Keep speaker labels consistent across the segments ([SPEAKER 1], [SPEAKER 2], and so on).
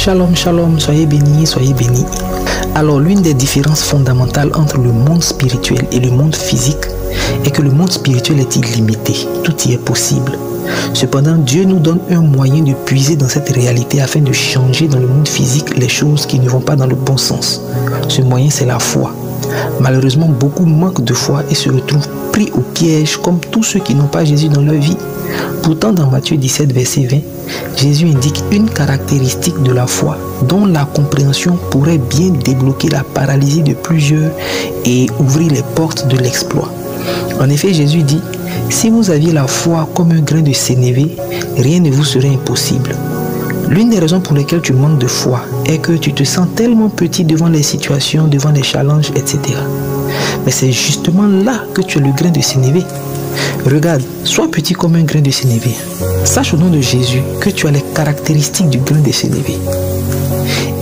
[SPEAKER 1] Shalom, shalom, soyez bénis, soyez bénis. Alors, l'une des différences fondamentales entre le monde spirituel et le monde physique est que le monde spirituel est illimité, tout y est possible. Cependant, Dieu nous donne un moyen de puiser dans cette réalité afin de changer dans le monde physique les choses qui ne vont pas dans le bon sens. Ce moyen, c'est la foi. Malheureusement, beaucoup manquent de foi et se retrouvent pris au piège comme tous ceux qui n'ont pas Jésus dans leur vie. Pourtant, dans Matthieu 17, verset 20, Jésus indique une caractéristique de la foi dont la compréhension pourrait bien débloquer la paralysie de plusieurs et ouvrir les portes de l'exploit. En effet, Jésus dit, « Si vous aviez la foi comme un grain de sénévé, rien ne vous serait impossible. » L'une des raisons pour lesquelles tu manques de foi est que tu te sens tellement petit devant les situations, devant les challenges, etc. Mais c'est justement là que tu es le grain de sénévé. Regarde, sois petit comme un grain de sénévé. Sache au nom de Jésus que tu as les caractéristiques du grain de sénévé.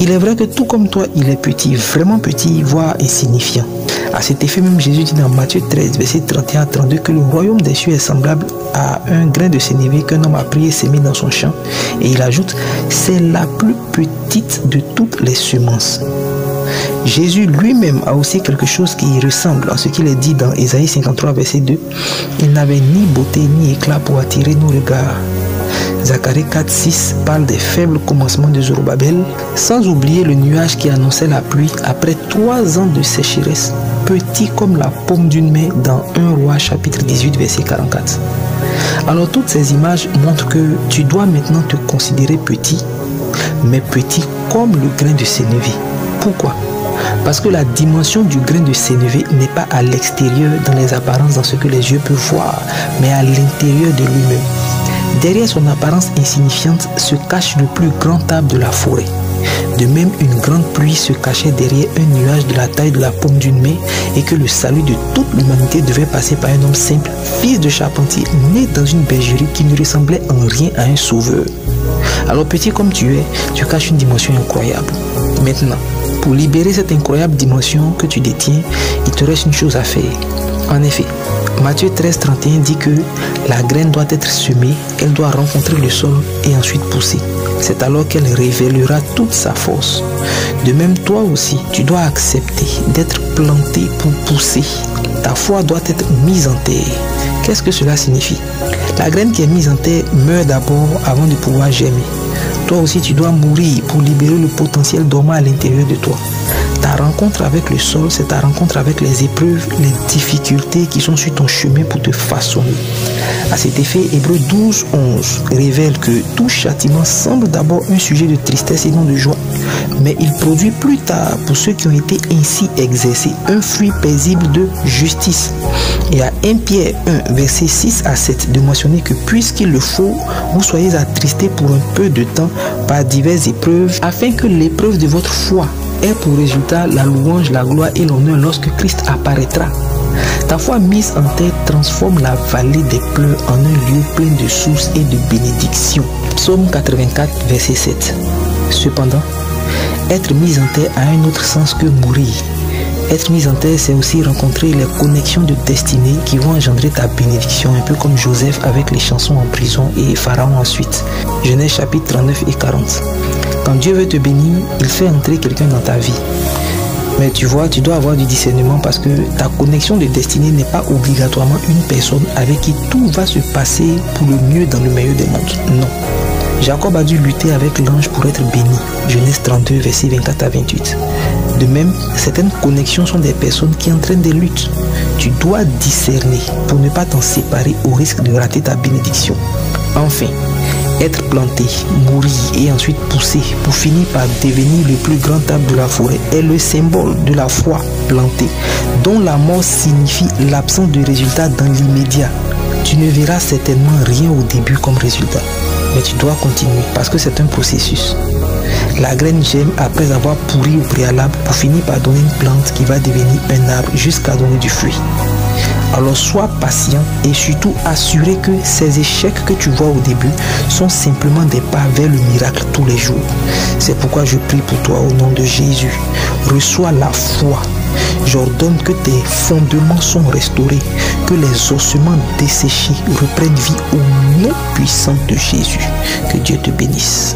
[SPEAKER 1] Il est vrai que tout comme toi, il est petit, vraiment petit, voire insignifiant. À cet effet même, Jésus dit dans Matthieu 13, verset 31 à 32 que le royaume des cieux est semblable à un grain de sénévé qu'un homme a pris et s'émis dans son champ. Et il ajoute, c'est la plus petite de toutes les semences. Jésus lui-même a aussi quelque chose qui y ressemble à ce qu'il est dit dans Ésaïe 53, verset 2. Il n'avait ni beauté ni éclat pour attirer nos regards. Zacharie 4, 6 parle des faibles commencements de Zorobabel, sans oublier le nuage qui annonçait la pluie après 3 ans de sécheresse, petit comme la paume d'une main dans 1 Roi chapitre 18, verset 44. Alors toutes ces images montrent que tu dois maintenant te considérer petit, mais petit comme le grain de sénévé. Pourquoi? Parce que la dimension du grain de sénévé n'est pas à l'extérieur dans les apparences, dans ce que les yeux peuvent voir, mais à l'intérieur de lui-même. Derrière son apparence insignifiante se cache le plus grand arbre de la forêt. De même, une grande pluie se cachait derrière un nuage de la taille de la paume d'une main et que le salut de toute l'humanité devait passer par un homme simple, fils de charpentier, né dans une bergerie qui ne ressemblait en rien à un sauveur. Alors petit comme tu es, tu caches une dimension incroyable. Maintenant, pour libérer cette incroyable dimension que tu détiens, il te reste une chose à faire. En effet, Matthieu 13, 31 dit que la graine doit être semée, elle doit rencontrer le sol et ensuite pousser. C'est alors qu'elle révélera toute sa force. De même, toi aussi, tu dois accepter d'être planté pour pousser. Ta foi doit être mise en terre. Qu'est-ce que cela signifie? La graine qui est mise en terre meurt d'abord avant de pouvoir germer. Toi aussi, tu dois mourir pour libérer le potentiel dormant à l'intérieur de toi. Ta rencontre avec le sol, c'est ta rencontre avec les épreuves, les difficultés qui sont sur ton chemin pour te façonner. À cet effet, Hébreux 12, 11 révèle que tout châtiment semble d'abord un sujet de tristesse et non de joie, mais il produit plus tard, pour ceux qui ont été ainsi exercés, un fruit paisible de justice. Et à 1 Pierre 1, verset 6 à 7, de mentionner que puisqu'il le faut, vous soyez attristés pour un peu de temps par diverses épreuves, afin que l'épreuve de votre foi ait pour résultat la louange, la gloire et l'honneur lorsque Christ apparaîtra. Ta foi mise en terre transforme la vallée des pleurs en un lieu plein de sources et de bénédictions. Psaume 84, verset 7. Cependant, être mis en terre a un autre sens que mourir. Être mis en terre, c'est aussi rencontrer les connexions de destinée qui vont engendrer ta bénédiction, un peu comme Joseph avec les chansons en prison et Pharaon ensuite. Genèse chapitre 39 et 40. Quand Dieu veut te bénir, il fait entrer quelqu'un dans ta vie. Mais tu vois, tu dois avoir du discernement parce que ta connexion de destinée n'est pas obligatoirement une personne avec qui tout va se passer pour le mieux dans le meilleur des mondes. Non. Jacob a dû lutter avec l'ange pour être béni. Genèse 32, versets 24 à 28. De même, certaines connexions sont des personnes qui entraînent des luttes. Tu dois discerner pour ne pas t'en séparer au risque de rater ta bénédiction. Enfin, être planté, mourir et ensuite pousser pour finir par devenir le plus grand arbre de la forêt est le symbole de la foi plantée, dont la mort signifie l'absence de résultat dans l'immédiat. Tu ne verras certainement rien au début comme résultat, mais tu dois continuer parce que c'est un processus. La graine germe après avoir pourri au préalable pour finir par donner une plante qui va devenir un arbre jusqu'à donner du fruit. Alors sois patient et surtout assuré que ces échecs que tu vois au début sont simplement des pas vers le miracle tous les jours. C'est pourquoi je prie pour toi au nom de Jésus. Reçois la foi. J'ordonne que tes fondements sont restaurés, que les ossements desséchés reprennent vie au nom puissant de Jésus. Que Dieu te bénisse.